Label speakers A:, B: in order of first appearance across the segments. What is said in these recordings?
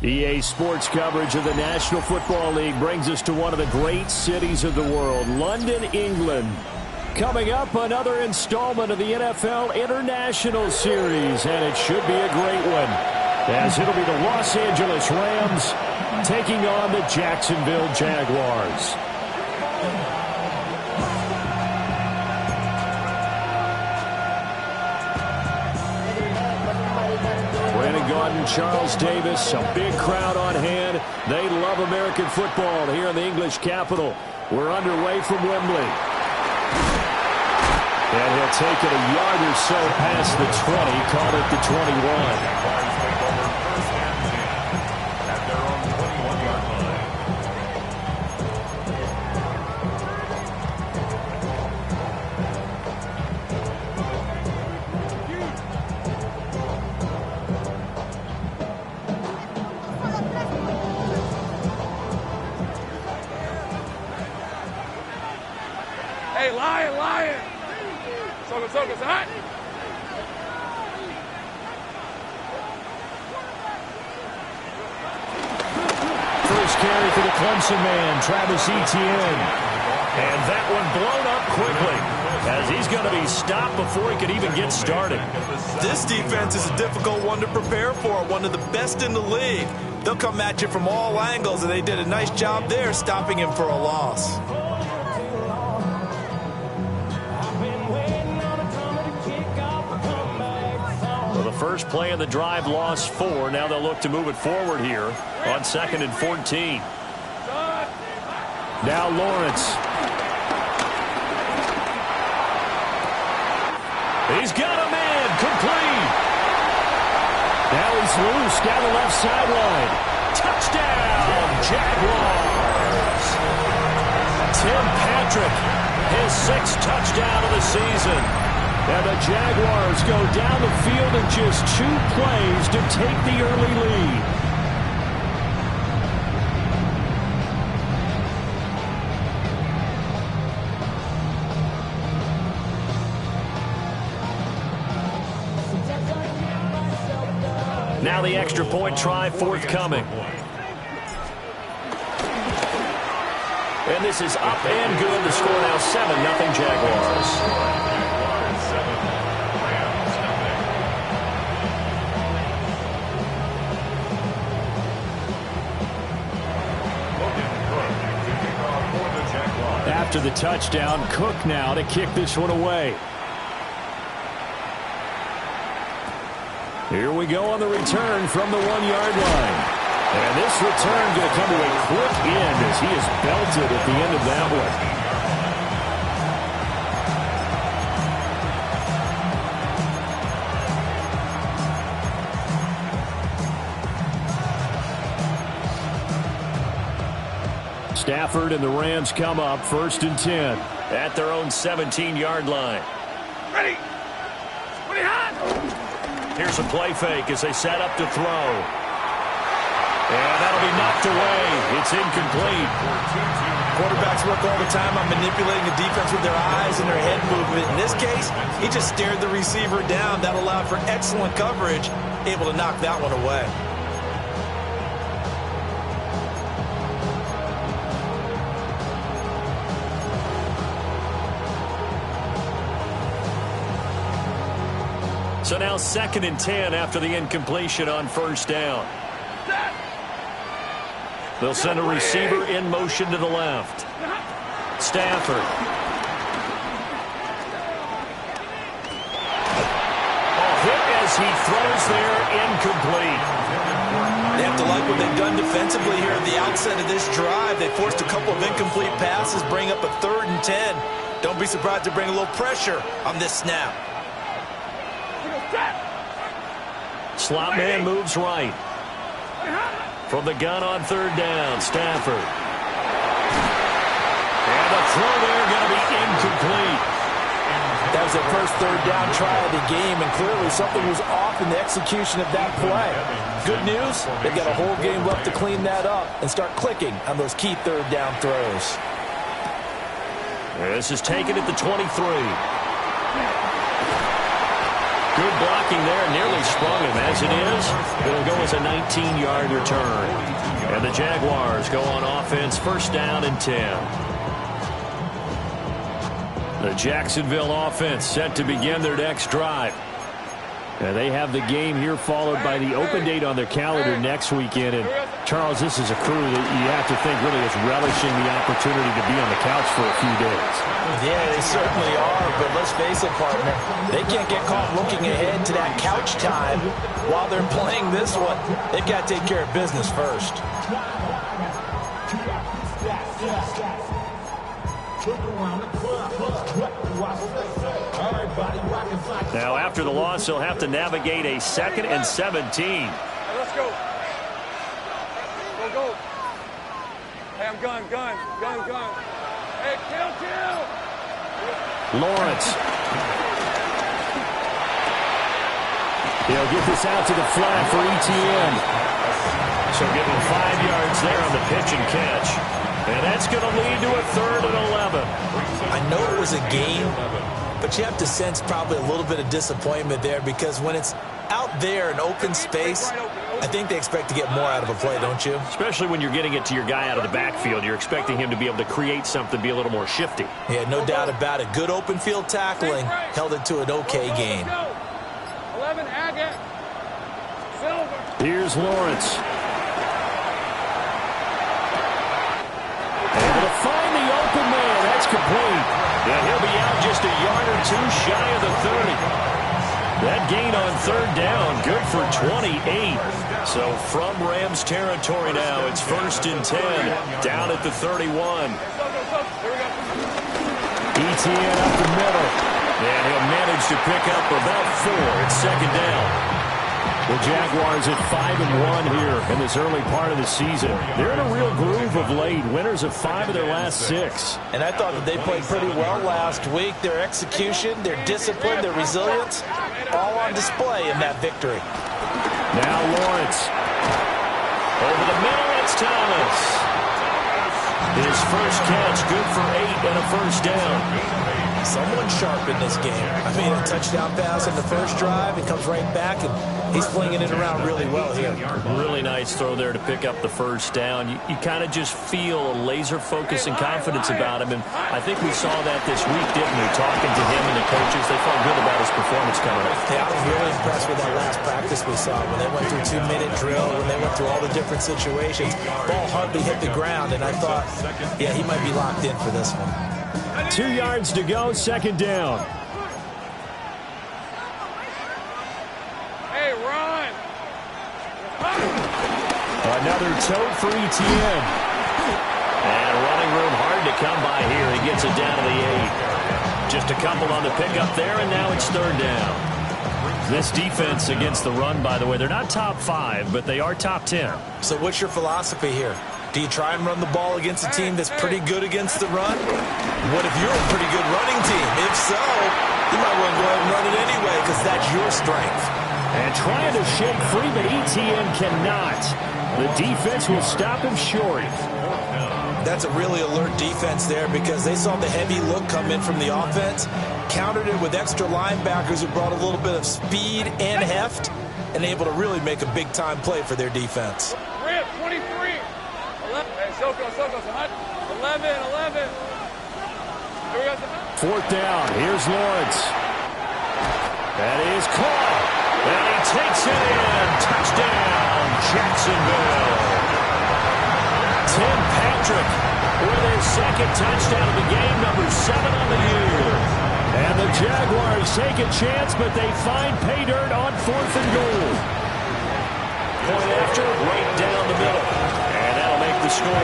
A: EA Sports coverage of the National Football League brings us to one of the great cities of the world, London, England. Coming up, another installment of the NFL International Series, and it should be a great one, as it'll be the Los Angeles Rams taking on the Jacksonville Jaguars. Charles Davis, a big crowd on hand. They love American football here in the English capital. We're underway from Wembley. And he'll take it a yard or so past the 20, call it the 21. Travis Etienne. And that one blown up quickly as he's going to be stopped before he could even get started.
B: This defense is a difficult one to prepare for, one of the best in the league. They'll come at you from all angles, and they did a nice job there stopping him for a loss.
A: Well, the first play of the drive lost 4. Now they'll look to move it forward here on 2nd and 14. Now Lawrence. He's got a man, complete. Now he's loose down the left sideline. Touchdown, Jaguars. Tim Patrick, his 6th touchdown of the season. And the Jaguars go down the field in just 2 plays to take the early lead. Now the extra point try forthcoming. And this is up and good. The score now 7-0 Jaguars. After the touchdown, Cook now to kick this one away. Here we go on the return from the 1-yard line. And this return going to come to a quick end as he is belted at the end of that one. Stafford and the Rams come up 1st and 10 at their own 17-yard line.
C: Ready.
A: Here's a play fake as they set up to throw. And that'll be knocked away. It's incomplete.
B: Quarterbacks work all the time on manipulating the defense with their eyes and their head movement. In this case, he just stared the receiver down. That allowed for excellent coverage, able to knock that one away.
A: So now 2nd and 10 after the incompletion on 1st down. They'll send a receiver in motion to the left. Stafford. Oh, as he throws there, incomplete.
B: They have to like what they've done defensively here at the outset of this drive. They forced a couple of incomplete passes, bring up a 3rd and 10. Don't be surprised to bring a little pressure on this snap.
A: Slot man moves right. From the gun on 3rd down, Stafford. And the throw there going to be incomplete.
C: That was their first 3rd down try of the game, and clearly something was off in the execution of that play. Good news, they've got a whole game left to clean that up and start clicking on those key 3rd down throws.
A: This is taken at the 23. Good blocking there, nearly sprung him. As it is, it'll go as a 19-yard return. And the Jaguars go on offense, 1st down and 10. The Jacksonville offense set to begin their next drive. And they have the game here followed by the open date on their calendar next weekend. And Charles, this is a crew that you have to think really is relishing the opportunity to be on the couch for a few days.
C: Yeah, they certainly are, but let's face it, partner, they can't get caught looking ahead to that couch time while they're playing this one. They've got to take care of business first.
A: Now, after the loss, he'll have to navigate a 2nd and 17.
D: Hey, let's go. Go. Hey, I'm gun. Hey, kill.
A: Lawrence. He'll get this out to the flat for ETN. So give him 5 yards there on the pitch and catch. And that's going to lead to a 3rd and 11.
B: I know it was a game, but you have to sense probably a little bit of disappointment there because when it's out there in open space, I think they expect to get more out of a play, don't you?
A: Especially when you're getting it to your guy out of the backfield. You're expecting him to be able to create something, be a little more shifty.
B: Yeah, no doubt about it. Good open field tackling held it to an okay game.
D: 11, Agate. Silver.
A: Here's Lawrence. Able to find the open man. That's complete. And he'll be out just a yard or 2 shy of the 30. That gain on 3rd down, good for 28. So from Rams territory now, it's 1st and 10, down at the 31. ETN up the middle, and he'll manage to pick up about 4. It's 2nd down. The Jaguars at 5-1 here in this early part of the season. They're in a real groove of late. Winners of 5 of their last 6.
C: And I thought that they played pretty well last week. Their execution, their discipline, their resilience, all on display in that victory.
A: Now Lawrence. Over the middle, it's Thomas. His first catch, good for 8 and a 1st down.
B: Someone sharp in this game. I mean, a touchdown pass in the first drive. He comes right back, and he's flinging it around really well here.
A: Really nice throw there to pick up the 1st down. You kind of just feel a laser focus and confidence about him, and I think we saw that this week, didn't we? Talking to him and the coaches, they felt good about his performance coming up.
B: Yeah, I was really impressed with that last practice we saw when they went through 2-minute drill, when they went through all the different situations. Ball hardly hit the ground, and I thought, yeah, he might be locked in for this one.
A: 2 yards to go, 2nd down.
D: Hey, run.
A: Another tote for ETN. And running room hard to come by here. He gets it down to the 8. Just a couple on the pickup there, and now it's 3rd down. This defense against the run, by the way, they're not top 5, but they are top 10.
B: So what's your philosophy here? Do you try and run the ball against a team that's pretty good against the run? What if you're a pretty good running team? If so, you might want to go ahead and run it anyway because that's your strength.
A: And trying to shake free, but ETN cannot. The defense will stop him short.
B: That's a really alert defense there because they saw the heavy look come in from the offense, countered it with extra linebackers who brought a little bit of speed and heft, and able to really make a big-time play for their defense.
D: 23. 11. Hey, Soko, 11.
A: 4th down. Here's Lawrence. That is caught. And he takes it in. Touchdown, Jacksonville. Tim Patrick with his 2nd touchdown of the game, number 7 on the year. And the Jaguars take a chance, but they find pay dirt on 4th and goal. Point after, right down the middle. And that'll make the score 14-0.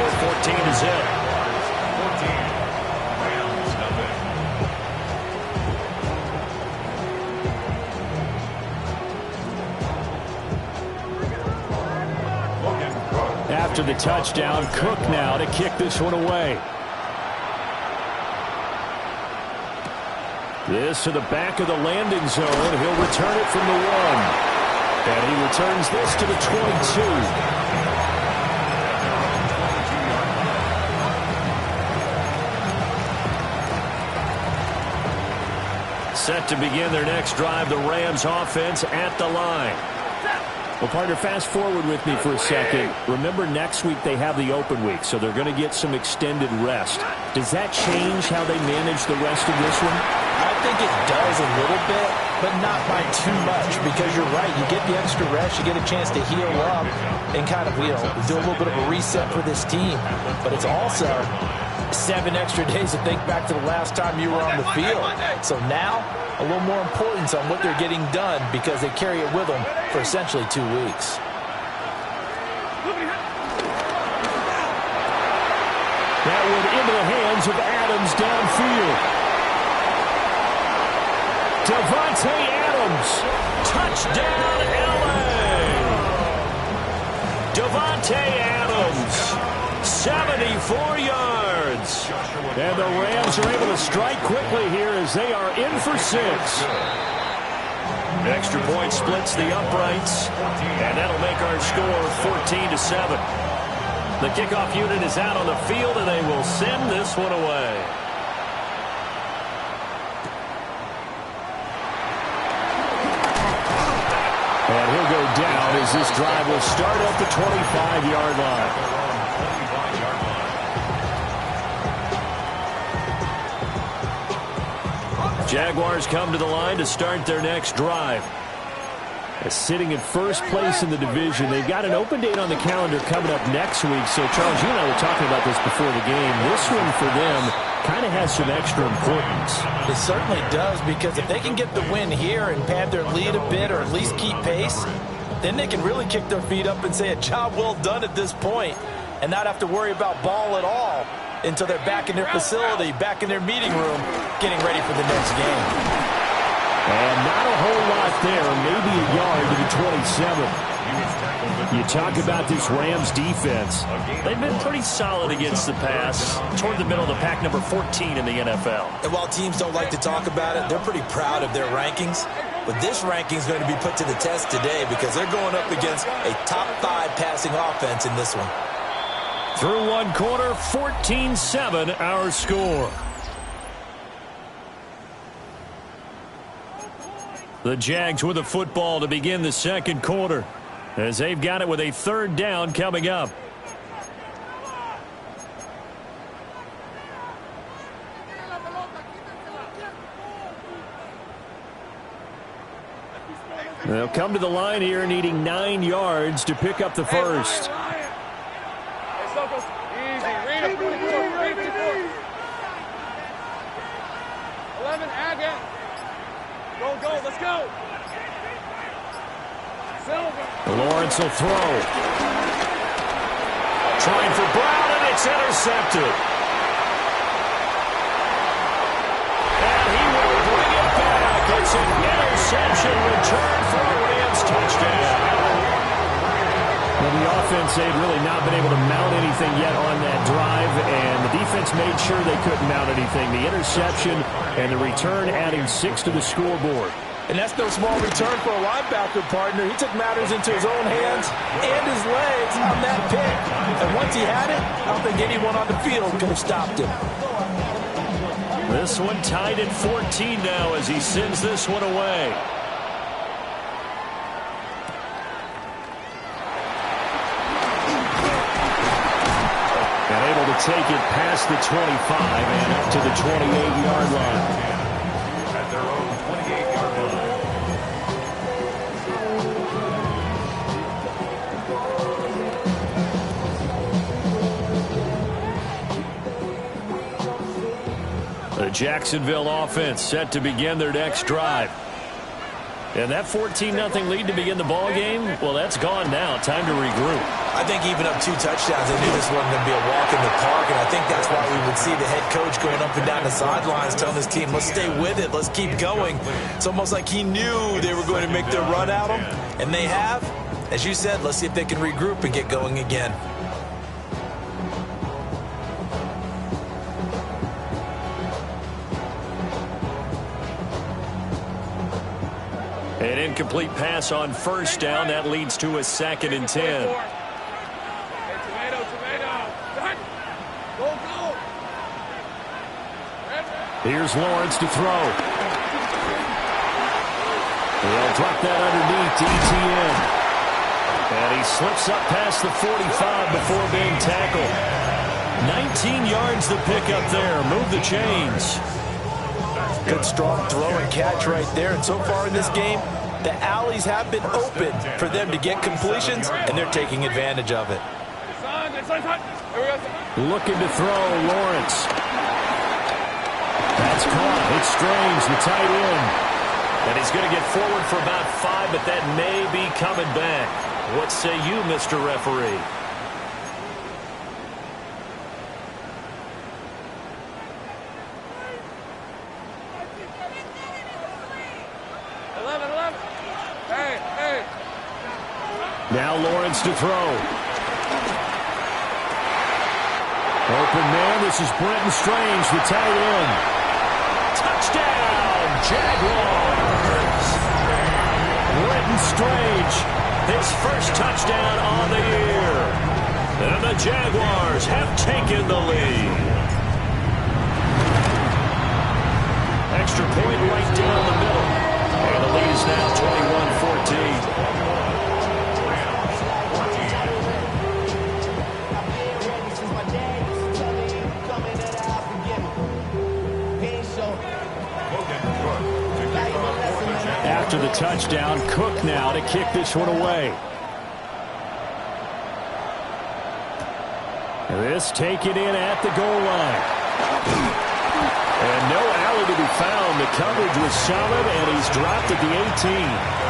A: After the touchdown, Cook now to kick this one away. This to the back of the landing zone. He'll return it from the 1. And he returns this to the 22. Set to begin their next drive, the Rams offense at the line. Well, partner, fast forward with me for a second. Remember, next week they have the open week, so they're going to get some extended rest. Does that change how they manage the rest of this one?
C: I think it does a little bit, but not by too much, because you're right. You get the extra rest, you get a chance to heal up and kind of, do a little bit of a reset for this team. But it's also 7 extra days to think back to the last time you were on the field. So now, a little more importance on what they're getting done because they carry it with them for essentially 2 weeks.
A: That one into the hands of Adams downfield. Davante Adams, touchdown LA. Davante Adams, 74 yards. And the Rams are able to strike quickly here as they are in for 6. Extra point splits the uprights, and that'll make our score 14-7. The kickoff unit is out on the field, and they will send this one away. And he'll go down as this drive will start at the 25-yard line. Jaguars come to the line to start their next drive. Sitting in first place in the division. They've got an open date on the calendar coming up next week. So, Charles, you and I were talking about this before the game. This one for them kind of has some extra importance.
C: It certainly does, because if they can get the win here and pad their lead a bit or at least keep pace, then they can really kick their feet up and say a job well done at this point and not have to worry about ball at all until they're back in their facility, back in their meeting room, getting ready for the next game.
A: And not a whole lot there, maybe a yard to the 27. You talk about this Rams defense. They've been pretty solid against the pass, toward the middle of the pack, number 14 in the NFL.
B: And while teams don't like to talk about it, they're pretty proud of their rankings. But this ranking is going to be put to the test today because they're going up against a top 5 passing offense in this one.
A: Through one quarter, 14-7 our score. The Jags with the football to begin the second quarter, as they've got it with a third down coming up. They'll come to the line here needing 9 yards to pick up the first.
D: Easy. Read it, 44. Read it, 54. 11, Agate. Go, let's go. Silver.
A: Lawrence will throw. Trying for Brown, and it's intercepted. And he will bring it back. It's an interception return for a Rams touchdown. Well, the offense, they'd really not been able to mount anything yet on that drive, and the defense made sure they couldn't mount anything. The interception and the return adding 6 to the scoreboard.
C: And that's no small return for a linebacker, partner. He took matters into his own hands and his legs on that pick. And once he had it, I don't think anyone on the field could have stopped him.
A: This one tied at 14 now as he sends this one away. And able to take it past the 25 and up to the 28-yard line.
E: At their own 28-yard line.
A: The Jacksonville offense set to begin their next drive. And that 14-0 lead to begin the ball game, well, that's gone now. Time to regroup.
B: I think even up 2 touchdowns, they knew this wasn't going to be a walk in the park, and I think that's why we would see the head coach going up and down the sidelines telling his team, let's stay with it, let's keep going. It's almost like he knew they were going to make their run at him, and they have. As you said, let's see if they can regroup and get going again.
A: An incomplete pass on first down. That leads to a 2nd and 10.
D: Hey, tomato. Go.
A: Here's Lawrence to throw. He'll drop that underneath to ETN. And he slips up past the 45 before being tackled. 19 yards to pick up there. Move the chains.
C: Good strong throw and catch right there. And so far in this game, the alleys have been open for them to get completions, and they're taking advantage of it.
A: Looking to throw, Lawrence. That's caught. It's Strange, the tight end. And he's going to get forward for about 5, but that may be coming back. What say you, Mr. Referee? Now Lawrence to throw. Open man, this is Brenton Strange, the tight end. Touchdown, Jaguars! Brenton Strange, his first touchdown on the year. And the Jaguars have taken the lead. Extra point right down the middle. And the lead is now 21-14. After the touchdown, Cook now to kick this one away. This taken in at the goal line. And no alley to be found. The coverage was solid, and he's dropped at the 18.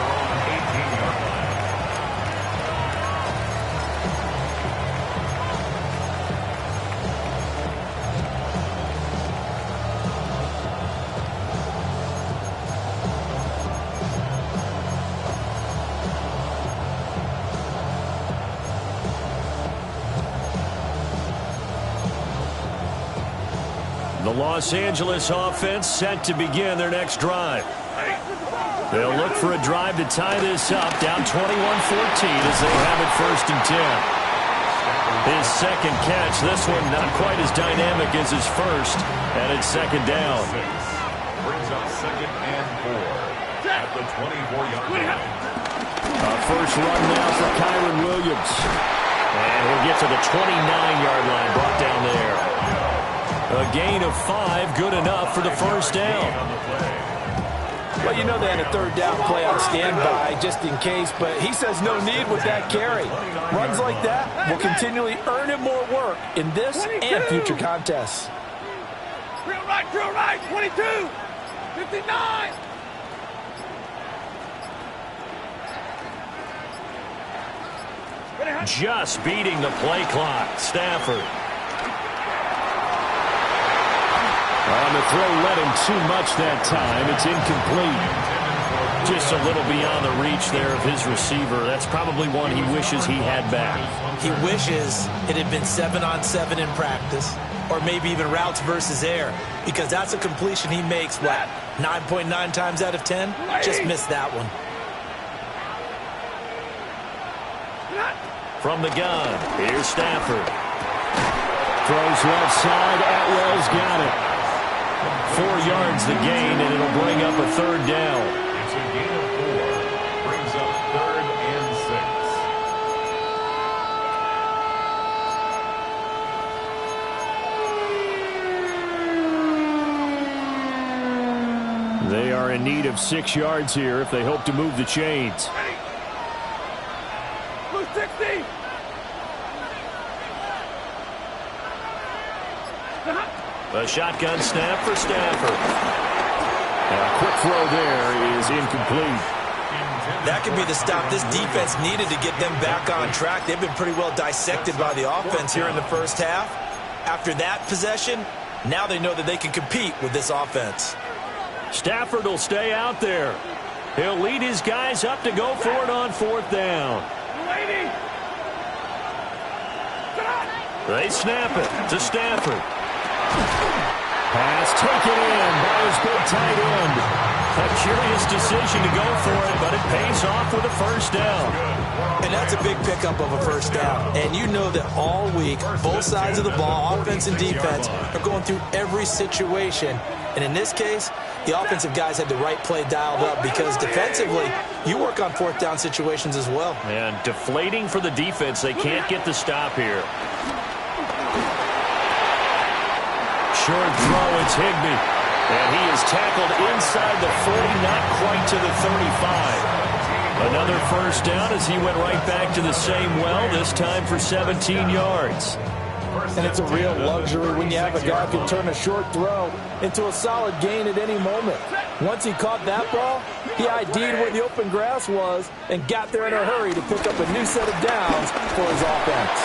A: The Los Angeles offense set to begin their next drive. They'll look for a drive to tie this up, down 21-14 as they have it 1st and 10. His second catch, this one not quite as dynamic as his first, and it's 2nd down.
E: Brings up 2nd and 4 at the 24-yard line.
A: A first run now for Kyron Williams. And he'll get to the 29-yard line, brought down there. A gain of 5, good enough for the first down.
C: Well, you know they had a 3rd down play on standby just in case, but he says no need with that carry. Runs like that will continually earn him more work in this 22. And future contests.
D: Drill right, 22, 59.
A: Just beating the play clock, Stafford. On the throw, led him too much that time. It's incomplete. Just a little beyond the reach there of his receiver. That's probably one he wishes he had back.
B: He wishes it had been 7-on-7 in practice, or maybe even routes versus air, because that's a completion he makes, what, 9.9 times out of 10? Just missed that one.
A: From the gun, here's Stafford. Throws left side, Atwell's got it. 4 yards the gain, and it'll bring up a 3rd down.
E: It's a gain of 4. Brings up 3rd and 6.
A: They are in need of 6 yards here if they hope to move the chains.
D: Blue 60.
A: A shotgun snap for Stafford. A quick throw there is incomplete.
B: That could be the stop this defense needed to get them back on track. They've been pretty well dissected by the offense here in the first half. After that possession, now they know that they can compete with this offense.
A: Stafford will stay out there. He'll lead his guys up to go for it on fourth down. They snap it to Stafford. Pass taken in by his big tight end. A curious decision to go for it, but it pays off with a first down.
B: And that's a big pickup of a first down. And you know that all week, both sides of the ball, offense and defense, are going through every situation. And in this case, the offensive guys had the right play dialed up because defensively, you work on fourth down situations as well.
A: And deflating for the defense. They can't get the stop here. Short throw, it's Higbee. And he is tackled inside the 40, not quite to the 35. Another first down as he went right back to the same well, this time for 17 yards.
C: And it's a real luxury when you have a guy who can turn a short throw into a solid gain at any moment. Once he caught that ball, he ID'd where the open grass was and got there in a hurry to pick up a new set of downs for his offense.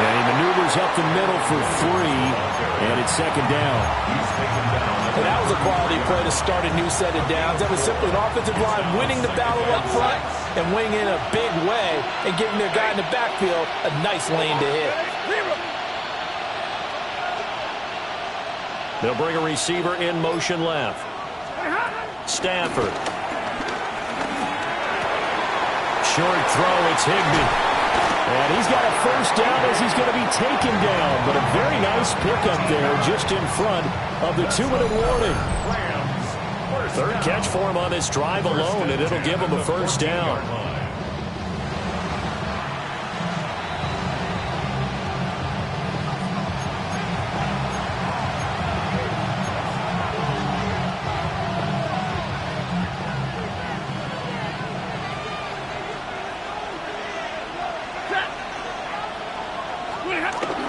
A: And he maneuvers up the middle for 3, and it's second down.
C: And that was a quality play to start a new set of downs. That was simply an offensive line winning the battle up front and winning in a big way and giving their guy in the backfield a nice lane to hit.
A: They'll bring a receiver in motion left. Stafford. Short throw, it's Higbee. And he's got a first down as he's going to be taken down. But a very nice pickup there just in front of the 2-minute warning. Third catch for him on this drive alone, and it'll give him a first down.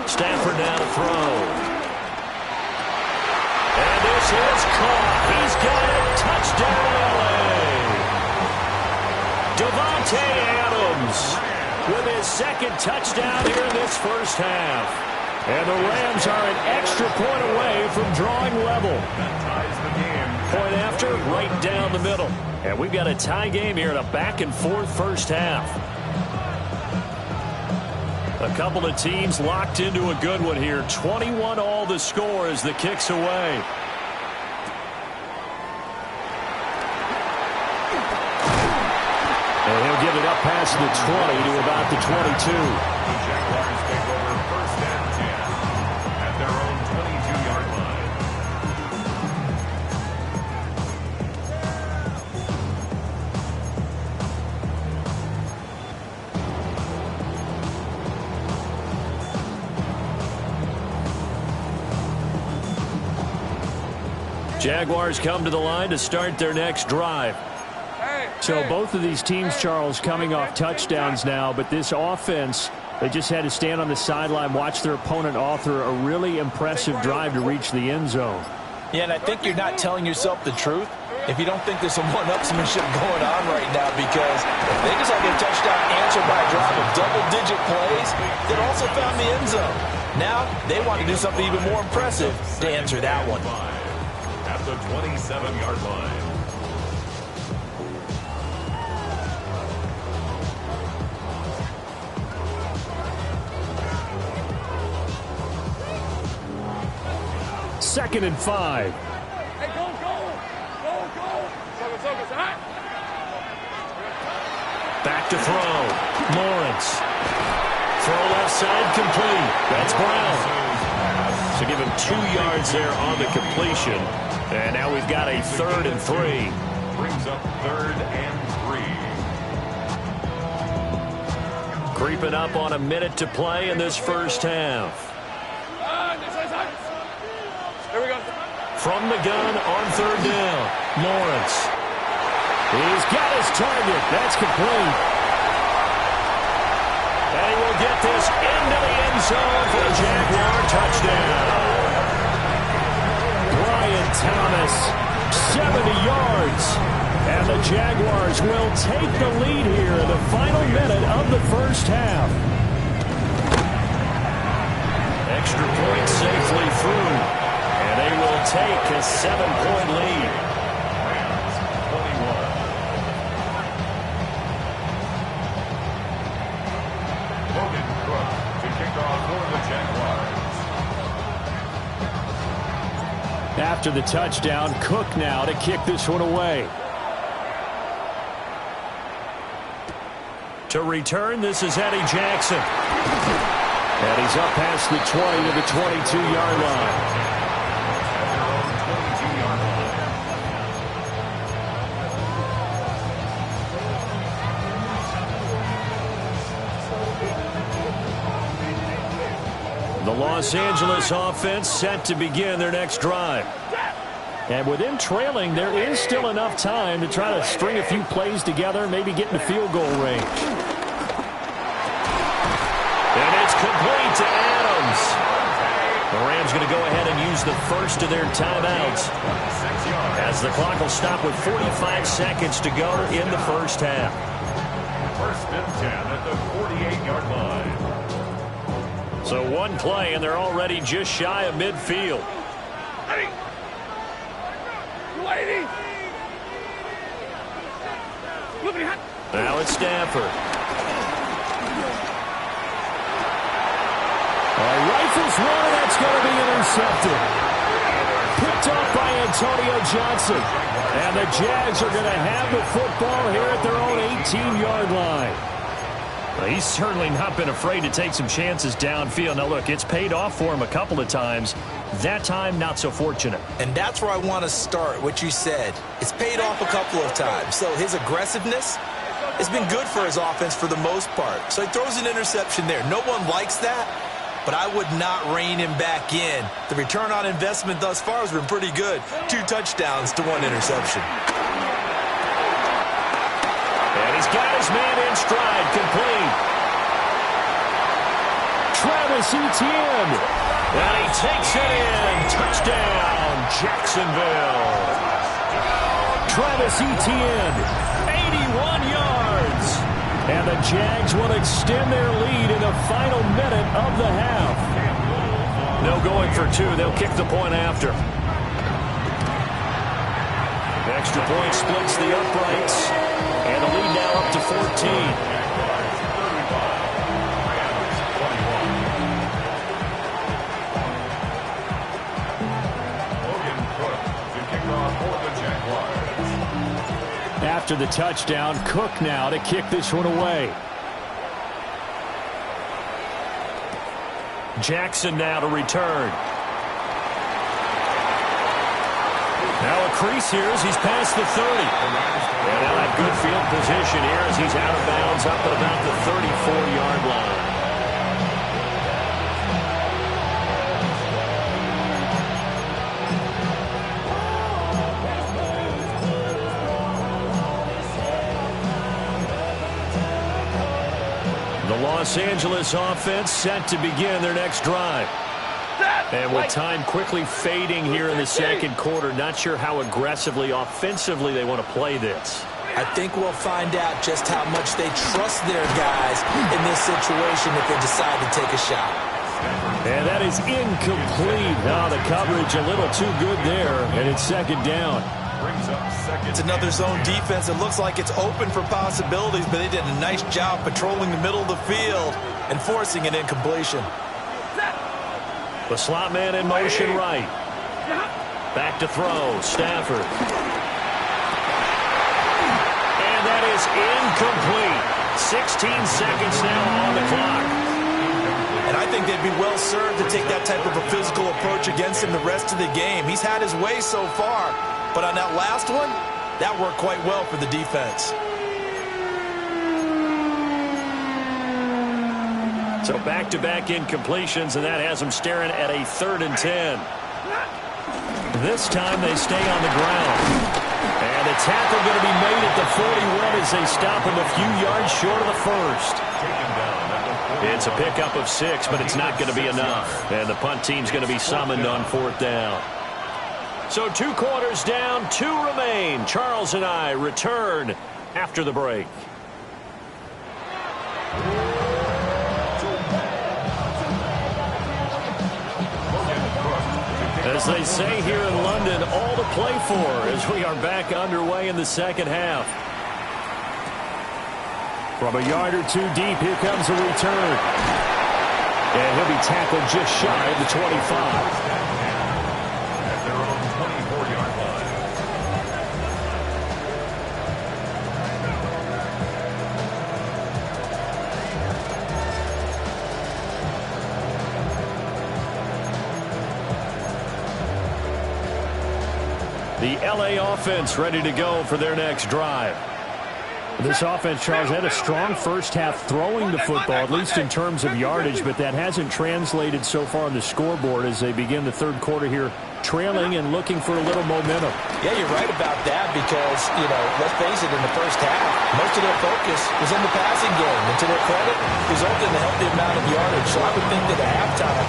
A: Stafford now to throw. And this is caught. He's got it. Touchdown, L.A. Davante Adams with his second touchdown here in this first half. And the Rams are an extra point away from drawing level. Point after, right down the middle. And we've got a tie game here in a back-and-forth first half. A couple of teams locked into a good one here. 21-all the score as the kick's away. And he'll give it up past the 20 to about the 22.
E: The Jaguars take over first and 10 at their own 22-yard line.
A: Jaguars come to the line to start their next drive. So both of these teams, Charles, coming off touchdowns now, but this offense, they just had to stand on the sideline, watch their opponent author a really impressive drive to reach the end zone.
C: Yeah, and I think you're not telling yourself the truth if you don't think there's some one-upsmanship going on right now, because they just had their touchdown answered by a drive of double-digit plays that also found the end zone. Now they want to do something even more impressive to answer that one.
E: At the 27-yard line.
A: Second and 5.
D: Hey, go, go. Go, go. Focus, all right.
A: Back to throw. Lawrence. Throw left side complete. That's Brown. So give him 2 yards there on the completion. And now we've got a 3rd and 3.
E: Brings up 3rd and 3.
A: Creeping up on a minute to play in this first half.
D: Here we go.
A: From the gun on 3rd down. Lawrence. He's got his target. That's complete. And he will get this into the end zone for a Jaguar touchdown. Brian Thomas, 70 yards. And the Jaguars will take the lead here in the final minute of the first half. Extra point safely through. And they will take a 7-point lead.
E: Rams 21. Logan Cook to kick off for the Jaguars.
A: After the touchdown, Cook now to kick this one away. To return, this is Eddie Jackson. And he's up past the 20 to the 22-yard line.
E: At their own 22-yard line.
A: The Los Angeles offense set to begin their next drive. And with them trailing, there is still enough time to try to string a few plays together, maybe get in the field goal range. And it's complete to Adams. The Rams going to go ahead and use the first of their timeouts, as the clock will stop with 45 seconds to go in the first half.
E: First and 10 at the 48-yard line.
A: So one play, and they're already just shy of midfield. Now it's Stafford. Rifles one, and that's going to be intercepted. Picked up by Antonio Johnson. And the Jags are going to have the football here at their own 18-yard line. Well, he's certainly not been afraid to take some chances downfield. Now, look, it's paid off for him a couple of times. That time, not so fortunate.
B: And that's where I want to start, what you said. It's paid off a couple of times. So his aggressiveness has been good for his offense for the most part. So he throws an interception there. No one likes that, but I would not rein him back in. The return on investment thus far has been pretty good. 2 touchdowns to 1 interception.
A: And he's got his man in stride, complete. Travis Etienne. And he takes it in. Touchdown, Jacksonville. Travis Etienne, 81 yards. And the Jags will extend their lead in the final minute of the half. No going for 2. They'll kick the point after. Extra point splits the uprights. And the lead now up to 14. After the touchdown, Cook now to kick this one away. Jackson now to return. Now a crease here as he's past the 30. And now that good field position here as he's out of bounds up at about the 34-yard line. The Los Angeles offense set to begin their next drive. And with time quickly fading here in the second quarter, not sure how aggressively, offensively they want to play this.
B: I think we'll find out just how much they trust their guys in this situation if they decide to take a shot.
A: And that is incomplete. Now the coverage a little too good there, and it's second down.
B: It's another zone defense. It looks like it's open for possibilities, but they did a nice job patrolling the middle of the field and forcing an incompletion.
A: The slot man in motion right. Back to throw. Stafford. And that is incomplete. 16 seconds now on the clock.
B: And I think they'd be well served to take that type of a physical approach against him the rest of the game. He's had his way so far, but on that last one, that worked quite well for the defense.
A: So back-to-back incompletions, and that has them staring at a 3rd and 10. This time they stay on the ground. And a tackle going to be made at the 41 as they stop him a few yards short of the first. It's a pickup of 6, but it's not going to be enough. And the punt team's going to be summoned on 4th down. So 2 quarters down, 2 remain. Charles and I return after the break. As they say here in London, all to play for as we are back underway in the second half. From a yard or 2 deep, here comes a return. And he'll be tackled just shy of the 25.
E: At their own 24-yard line.
A: The LA offense ready to go for their next drive. This offense, Charles, had a strong first half throwing the football, at least in terms of yardage, but that hasn't translated so far on the scoreboard as they begin the third quarter here, trailing and looking for a little momentum.
B: Yeah, you're right about that because, let's face it, in the first half, most of their focus was in the passing game. And to their credit, resulted in a healthy amount of yardage. So I would think that at halftime,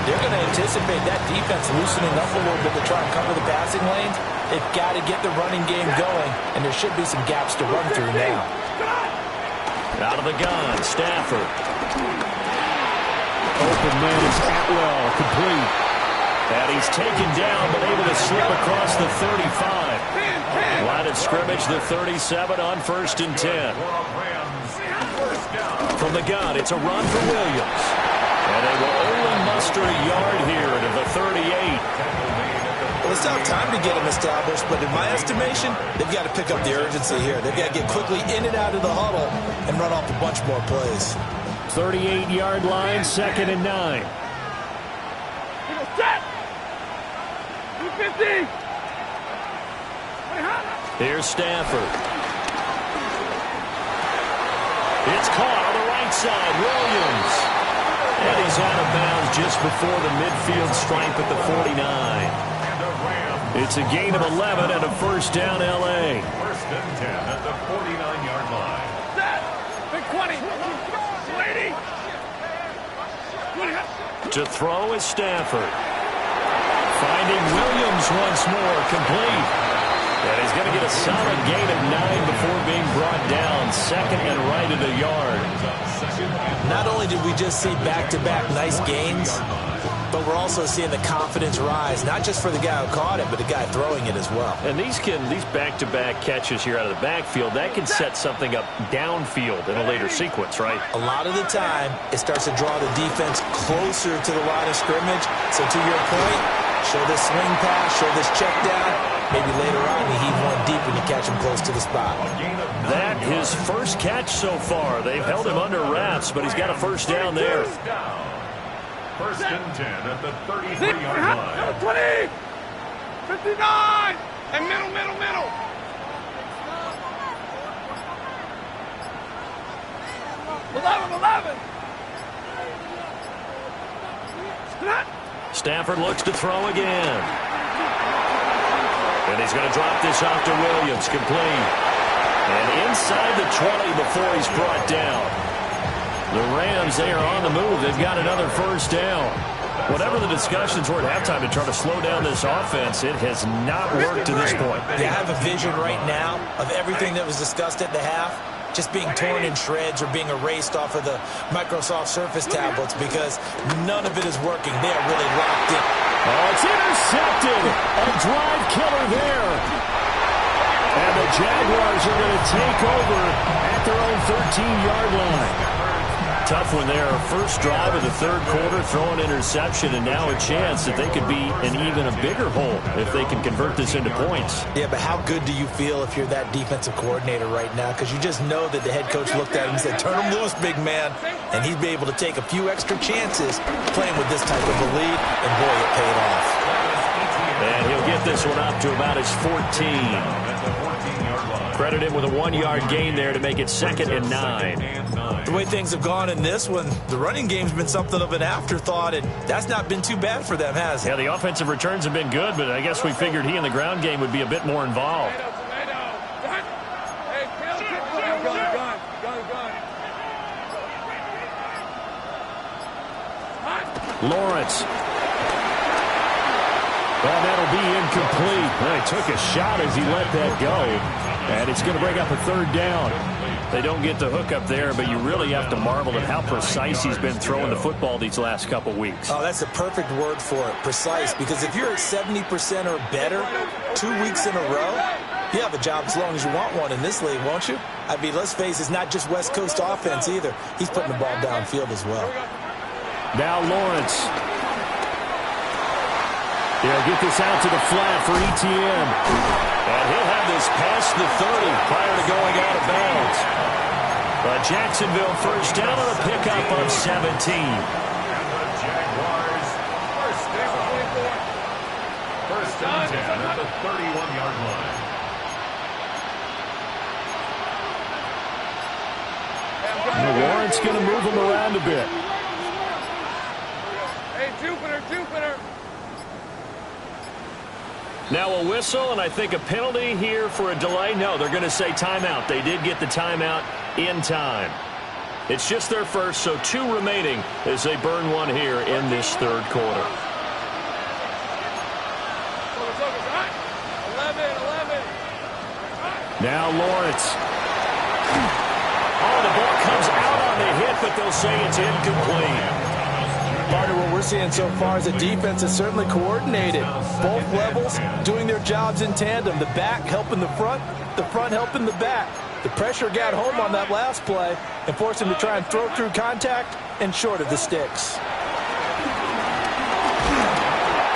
B: they're going to anticipate that defense loosening up a little bit to try and cover the passing lanes. They've got to get the running game going, and there should be some gaps to run through now.
A: Out of the gun, Stafford. Open man is Atwell, complete. And he's taken down, but able to slip across the 35. Line of scrimmage, the 37 on 1st and 10. From the gun, it's a run for Williams. And they will only muster a yard here to the 38.
B: Well, it's not time to get them established, but in my estimation, they've got to pick up the urgency here. They've got to get quickly in and out of the huddle and run off a bunch more plays.
A: 38-yard line, 2nd and 9.
D: Set! 250!
A: Here's Stafford. It's caught on the right side, Williams. And he's out of bounds just before the midfield stripe at the 49. It's a gain of 11 and a first down, L.A.
E: 1st and 10 at the 49-yard line.
D: Set! Big 20! 20!
A: To throw is Stafford. Finding Williams once more, complete. And he's going to get a solid gain of 9 before being brought down. 2nd and right at a yard.
B: Not only did we just see back-to-back nice gains, but we're also seeing the confidence rise, not just for the guy who caught it, but the guy throwing it as well.
A: And these back-to-back catches here out of the backfield, that can set something up downfield in a later sequence, right?
B: A lot of the time, it starts to draw the defense closer to the line of scrimmage. So to your point, show this swing pass, show this check down. Maybe later on you heave one deep and you catch him close to the spot.
A: That his first catch so far. They've held him under wraps, but he's got a first down there.
E: 1st and 10 at the 33-yard line.
D: 20! 59! And middle! 11!
A: Stafford looks to throw again. And he's going to drop this off to Williams, complete. And inside the 20 before he's brought down. The Rams, they are on the move. They've got another first down. Whatever the discussions were at halftime to try to slow down this offense, it has not worked to this point.
B: Yeah, I have a vision right now of everything that was discussed at the half just being torn in shreds or being erased off of the Microsoft Surface tablets because none of it is working. They are really locked in.
A: Oh, it's intercepted. A drive killer there. And the Jaguars are going to take over at their own 13-yard line. Tough one there. First drive of the third quarter, throw an interception, and now a chance that they could be in even a bigger hole if they can convert this into points.
B: Yeah, but how good do you feel if you're that defensive coordinator right now? Because you just know that the head coach looked at him and said, turn him loose, big man. And he'd be able to take a few extra chances playing with this type of a lead, and boy, it paid off.
A: And he'll get this one up to about his 14. Credit him with a 1-yard gain there to make it 2nd and 9.
B: The way things have gone in this one, the running game's been something of an afterthought, and that's not been too bad for them, has it?
A: Yeah, the offensive returns have been good, but I guess we figured he in the ground game would be a bit more involved.
D: Gun.
A: Lawrence. Well, that'll be incomplete. Well, he took a shot as he let that go. And it's going to bring up a third down.
F: They don't get the hook up there, but you really have to marvel at how precise he's been throwing the football these last couple weeks.
B: Oh, that's the perfect word for it, precise. Because if you're at 70% or better 2 weeks in a row, you have a job as long as you want one in this league, won't you? I mean, let's face it, it's not just West Coast offense either. He's putting the ball downfield as well.
A: Now Lawrence. They'll get this out to the flat for ETN.
F: And he'll have this past the 30 prior to going out of bounds.
A: But Jacksonville first down on a pickup of 17.
E: And the Jaguars first down. First and 10 at the 31-yard line.
A: Lawrence going to move him around a bit.
D: Hey, Jupiter.
F: Now a whistle, and I think a penalty here for a delay. No, they're going to say timeout. They did get the timeout in time. It's just their first, so 2 remaining as they burn one here in this third quarter.
D: 11.
A: Now Lawrence.
F: Oh, the ball comes out on the hit, but they'll say it's incomplete.
C: Part of what we're seeing so far is the defense is certainly coordinated. Both levels doing their jobs in tandem. The back helping the front helping the back. The pressure got home on that last play and forced him to try and throw through contact and short of the sticks.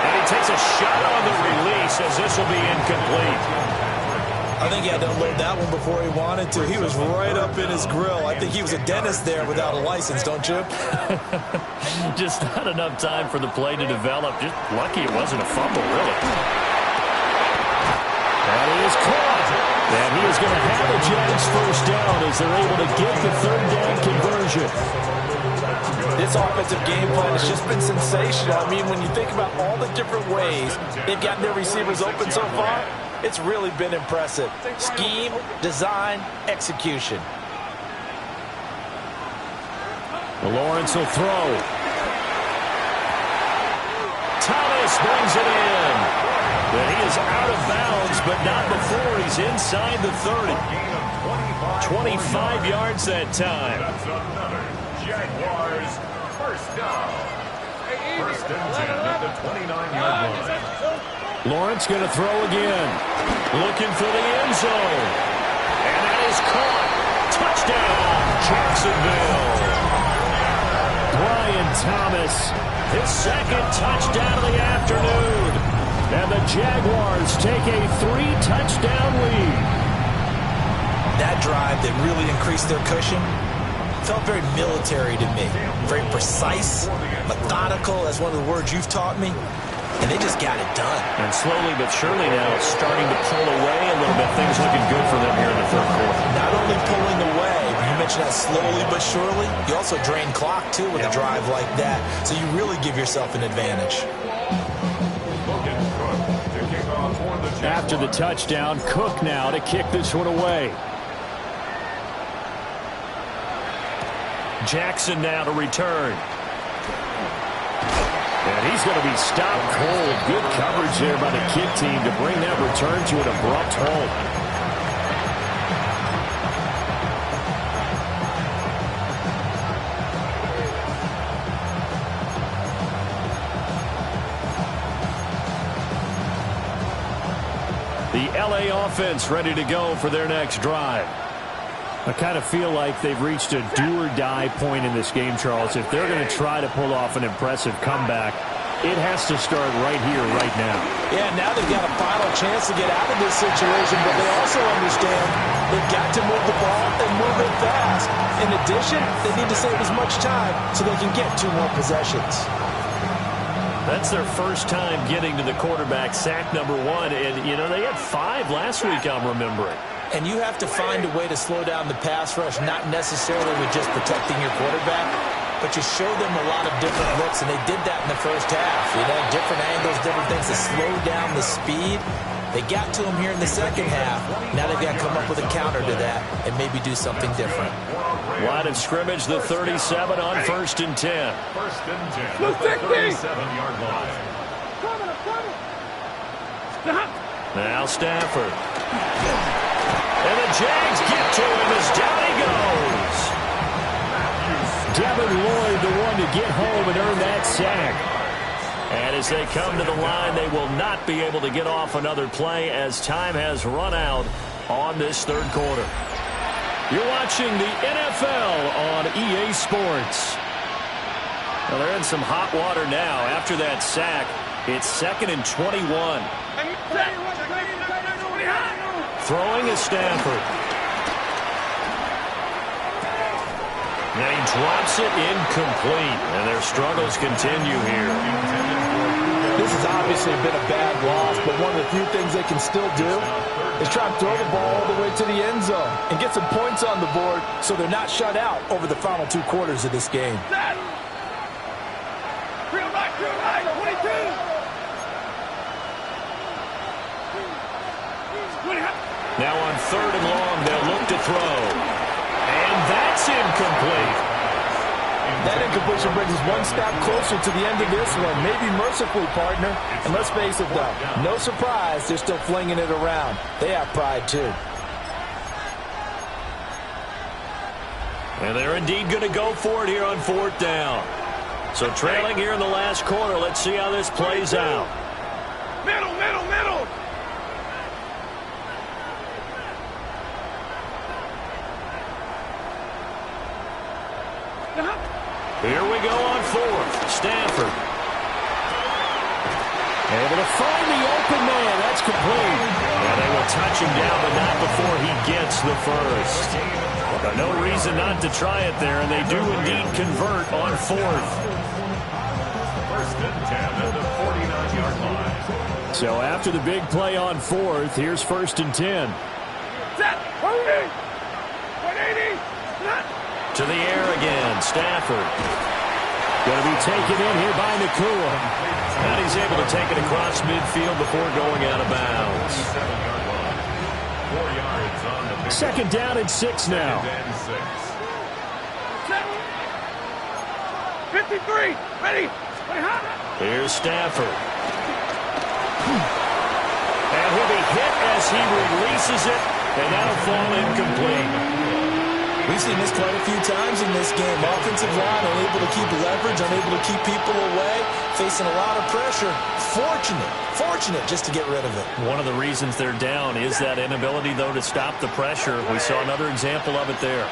F: And he takes a shot on the release as this will be incomplete.
B: I think he had to unload that one before he wanted to. He was right up in his grill. I think he was a dentist there without a license, don't you?
F: Just not enough time for the play to develop. Just lucky it wasn't a fumble, really.
A: That is caught. And he is going to have a Jags first down as they're able to get the third down conversion.
C: This offensive game plan has just been sensational. I mean, when you think about all the different ways they've gotten their receivers open so far, it's really been impressive. Scheme, design, execution.
A: Lawrence will throw. Thomas brings it in. But he is out of bounds, but not before he's inside the 30. 25 yards that time.
E: That's another Jaguars first down. First and 10 at the 29-yard line.
A: Lawrence going to throw again. Looking for the end zone. And that is caught. Touchdown, Jacksonville. Brian Thomas, his second touchdown of the afternoon. And the Jaguars take a 3-touchdown lead.
B: That drive that really increased their cushion felt very military to me. Very precise, methodical. That's one of the words you've taught me. And they just got it done.
F: And slowly but surely now it's starting to pull away a little bit. Things looking good for them here in the third quarter.
B: Not only pulling away, you mentioned that slowly but surely, you also drain clock, too, with a drive like that. So you really give yourself an advantage.
A: After the touchdown, Cook now to kick this one away. Jackson now to return. And he's going to be stopped cold. Good coverage there by the kick team to bring that return to an abrupt halt. The LA offense ready to go for their next drive. I kind of feel like they've reached a do-or-die point in this game, Charles. If they're going to try to pull off an impressive comeback, it has to start right here, right now.
C: Yeah, now they've got a final chance to get out of this situation, but they also understand they've got to move the ball and move it fast. In addition, they need to save as much time so they can get 2 more possessions.
F: That's their first time getting to the quarterback, sack number 1. And, you know, they had 5 last week, I'm remembering.
B: And you have to find a way to slow down the pass rush, not necessarily with just protecting your quarterback, but you show them a lot of different looks, and they did that in the first half. You know, different angles, different things to slow down the speed. They got to him here in the second half. Now they've got to come up with a counter to that and maybe do something different.
F: Line of scrimmage, the 37 on first and 10.
E: First and 10 at the 37-yard line.
F: Now Stafford. And the Jags get to him as down he goes.
A: Devin Lloyd, the one to get home and earn that sack.
F: And as they come to the line, they will not be able to get off another play as time has run out on this third quarter.
A: You're watching the NFL on EA Sports.
F: Well, they're in some hot water now. After that sack, it's 2nd and 21. Throwing is Stafford. Now he drops it incomplete, and their struggles continue here.
C: This has obviously been a bad loss, but one of the few things they can still do is try and throw the ball all the way to the end zone and get some points on the board so they're not shut out over the final 2 quarters of this game.
F: Now on 3rd and long, they'll look to throw. And that's incomplete.
C: That incompletion brings us one step closer to the end of this one. Maybe mercifully, partner. And let's face it, though, no surprise, they're still flinging it around. They have pride, too.
F: And they're indeed going to go for it here on 4th down. So trailing here in the last quarter, let's see how this plays out.
D: Middle, middle, middle.
F: Here we go on 4th. Stafford.
A: Able to find the open man. That's complete.
F: Yeah, they will touch him down, but not before he gets the first. No reason not to try it there, and they do indeed convert on 4th.
E: 1st and 10 at the 49-yard line.
A: So after the big play on 4th, here's 1st and 10.
D: Set. 180.
F: To the air again, Stafford.
A: Going to be taken in here by Nakua.
F: And he's able to take it across midfield before going out of bounds.
E: 7-yard line. 4 yards on the pick.
A: 2nd down and 6 now.
D: 53. Ready.
F: Here's Stafford. And he'll be hit as he releases it, and that'll fall incomplete.
B: We've seen this quite a few times in this game. Offensive line unable to keep leverage, unable to keep people away, facing a lot of pressure. Fortunate just to get rid of it.
F: One of the reasons they're down is that inability, though, to stop the pressure. We saw another example of it there.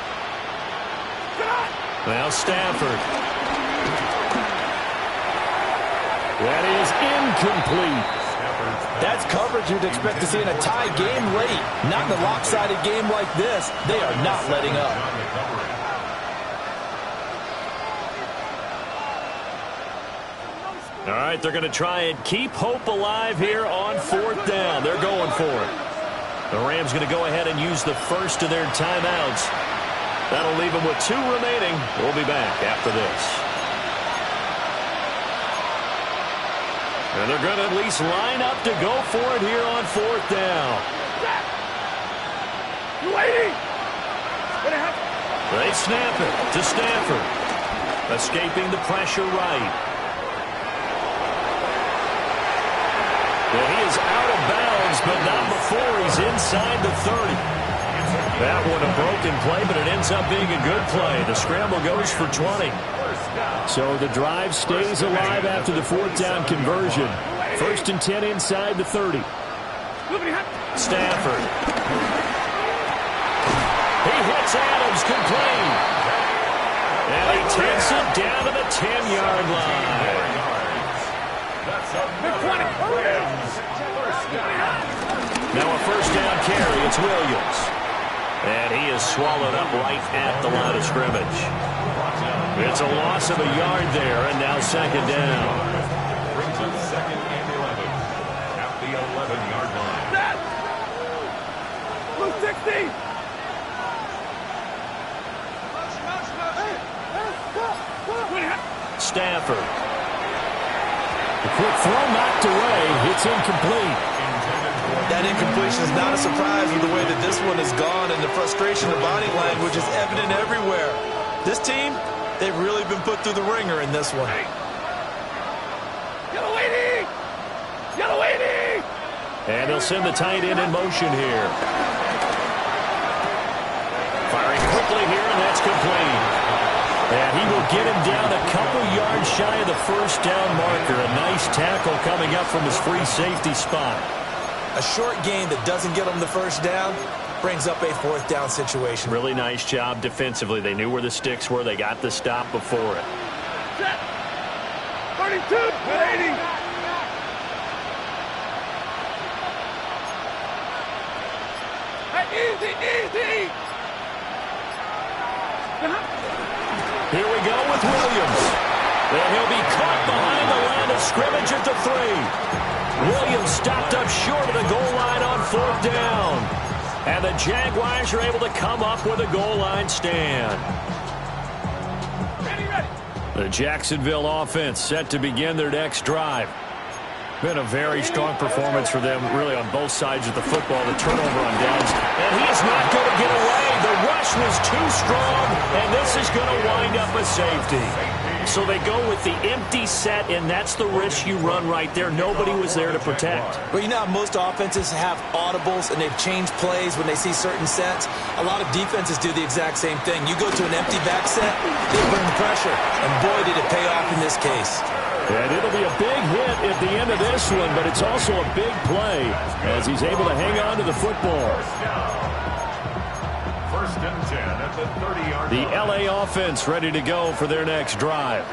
F: Now Stafford.
A: That is incomplete.
C: That's coverage you'd expect to see in a tie game late. Not in a lopsided game like this. They are not letting up.
F: All right, they're going to try and keep hope alive here on 4th down. They're going for it. The Rams going to go ahead and use the first of their timeouts. That'll leave them with 2 remaining. We'll be back after this. And they're going to at least line up to go for it here on 4th down. They snap it to Stafford. Escaping the pressure right. Well, he is out of bounds, but not before he's inside the 30. That one a broken play, but it ends up being a good play. The scramble goes for 20.
A: So the drive stays alive after the 4th down conversion. 1st and 10 inside the 30.
F: Stafford. He hits Adams complete. And he takes it down to the 10-yard line. Now a 1st down carry. It's Williams. And he is swallowed up right at the line of scrimmage. It's a loss of a yard there, and now 2nd down.
E: Brings up 2nd and 11 at the 11-yard line.
D: Blue 60.
F: Stafford.
A: The quick throw knocked away. It's incomplete.
B: That incompletion is not a surprise with the way that this one has gone, and the frustration of body language is evident everywhere. This team, they've really been put through the ringer in this one.
D: Yellow 80! Yellow 80!
F: And they'll send the tight end in motion here. Firing quickly here, and that's complete. And he will get him down a couple yards shy of the first down marker. A nice tackle coming up from his free safety spot.
B: A short gain that doesn't get them the first down brings up a fourth down situation.
F: Really nice job defensively. They knew where the sticks were. They got the stop before it.
D: 32, 80. Easy, easy.
F: Here we go with Williams. And he'll be caught behind the line of scrimmage at the 3. Williams stopped up short of the goal line on fourth down. And the Jaguars are able to come up with a goal line stand. The Jacksonville offense set to begin their next drive. Been a very strong performance for them, really, on both sides of the football. The turnover on downs. And he is not going to get away. The rush was too strong, and this is going to wind up a safety. So they go with the empty set, and that's the risk you run right there. Nobody was there to protect.
B: Well, you know how most offenses have audibles, and they've changed plays when they see certain sets. A lot of defenses do the exact same thing. You go to an empty back set, they bring pressure, and boy, did it pay off in this case.
F: And it'll be a big hit at the end of this one, but it's also a big play as he's able to hang on to the football.
E: First and 10 at the 30-yard line.
F: The LA offense ready to go for their next drive.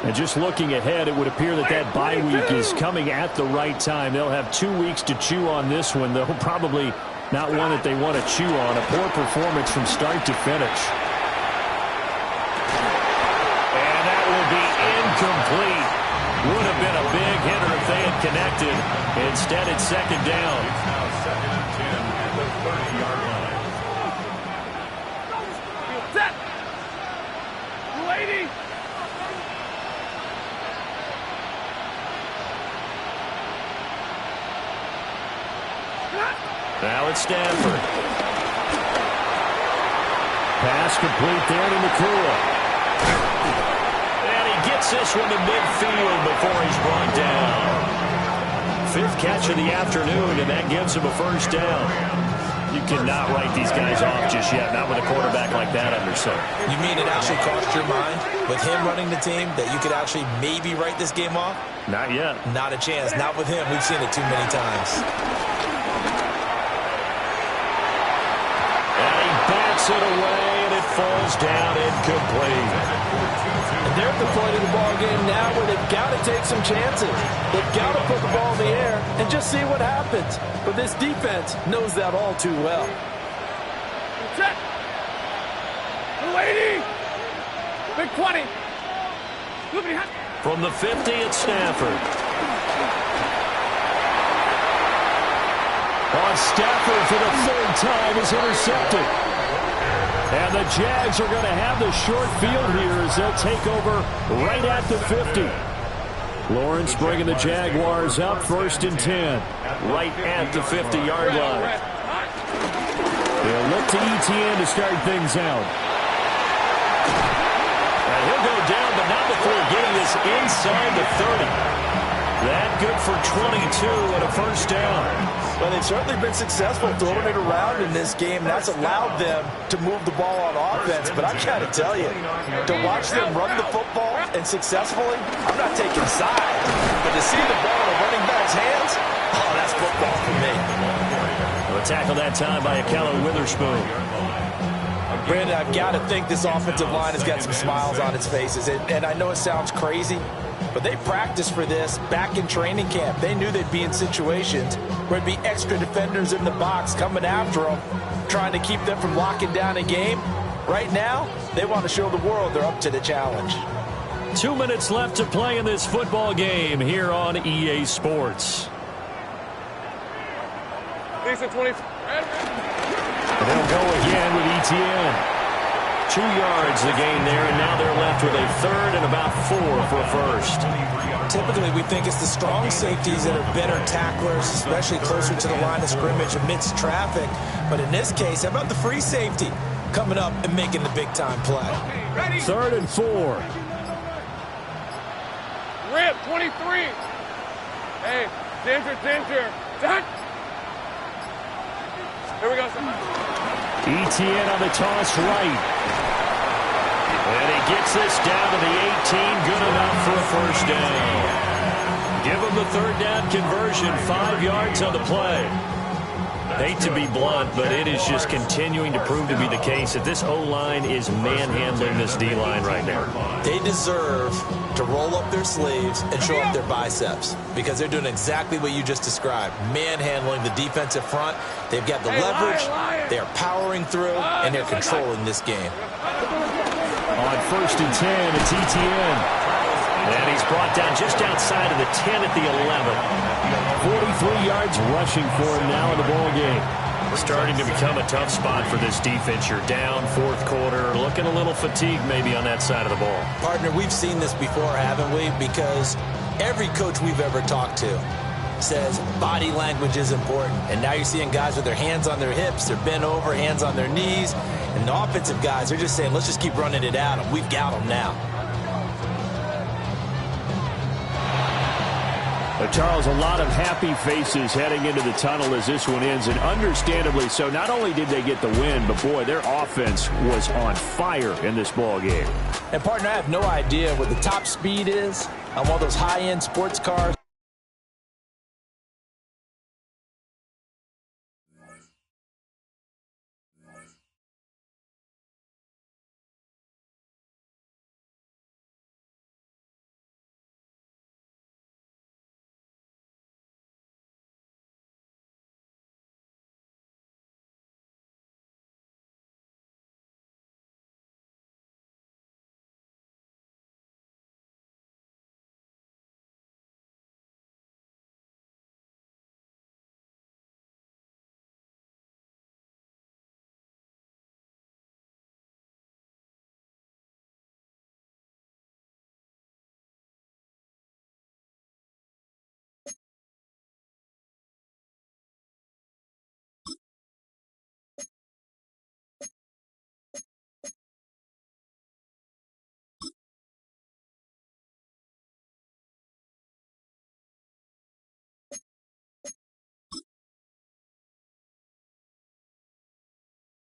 F: And just looking ahead, it would appear that that bye week is coming at the right time. They'll have 2 weeks to chew on this one, though probably not one that they want to chew on. A poor performance from start to finish. Complete. Would have been a big hitter if they had connected. Instead, it's second down.
E: It's now second and 10 at the 30-yard line.
D: Set. 280.
F: Now it's Stanford. Pass complete there to Nakua. Gets this one to midfield before he's brought down. 5th catch of the afternoon, and that gives him a first down. You cannot write these guys off just yet, not with a quarterback like that under center.
B: You mean it actually crossed your mind with him running the team that you could actually maybe write this game off?
F: Not yet.
B: Not a chance. Not with him. We've seen it too many times.
F: And he bats it away, and it falls down incomplete.
C: And they're at the point of the ball game now where they've got to take some chances. They've got to put the ball in the air and just see what happens. But this defense knows that all too well.
D: Check. 280. Big 20.
F: From the 50 at Stanford. On Stafford for the 3rd time is intercepted. And the Jags are going to have the short field here as they'll take over right at the 50. Lawrence bringing the Jaguars up 1st and 10. Right at the 50-yard line. They'll look to ETN to start things out. And he'll go down, but not before getting this inside the 30. That good for 22 and a first down.
C: Well, they've certainly been successful throwing it around in this game. That's allowed them to move the ball on offense. But I got to tell you, to watch them run the football and successfully, I'm not taking sides. But to see the ball in a running back's hands, oh, that's football for me.
F: A tackle that time by Akello Witherspoon.
B: Brandon, I've got to think this offensive line has got some smiles on its faces. And I know it sounds crazy, but they practiced for this back in training camp. They knew they'd be in situations where it'd be extra defenders in the box coming after them, trying to keep them from locking down a game. Right now, they want to show the world they're up to the challenge.
F: 2 minutes left to play in this football game here on EA Sports.
D: These are 20.
F: They'll go again with ETN. 2 yards the gain there, and now they're left with a 3rd and about 4 for a first.
B: Typically, we think it's the strong safeties that are better tacklers, especially closer to the line of scrimmage amidst traffic. But in this case, how about the free safety coming up and making the big-time play?
F: 3rd and 4.
D: Rip, 23. Hey, Ginger. Set. Here we go, sir.
A: ETN on the toss right. And he gets this down to the 18. Good enough for a first down. Give him the third down conversion. 5 yards on the play. Hate to be blunt, but it is just continuing to prove to be the case that this O-line is manhandling this D-line right now.
B: They deserve to roll up their sleeves and show up their biceps because they're doing exactly what you just described, manhandling the defensive front. They've got the leverage, they are powering through, and they're controlling this game.
A: On 1st and 10, it's ETN. And he's brought down just outside of the 10 at the 11. 43 yards rushing for him now in the ball game. Starting to become a tough spot for this defense. You're down 4th quarter, looking a little fatigued maybe on that side of the ball.
B: Partner, we've seen this before, haven't we? Because every coach we've ever talked to says body language is important. And now you're seeing guys with their hands on their hips, they're bent over, hands on their knees. And the offensive guys, they're just saying, let's just keep running it at them. We've got them now.
A: Charles, a lot of happy faces heading into the tunnel as this one ends, and understandably so. Not only did they get the win, but boy, their offense was on fire in this ball game.
B: And partner, I have no idea what the top speed is on one of those high-end sports cars.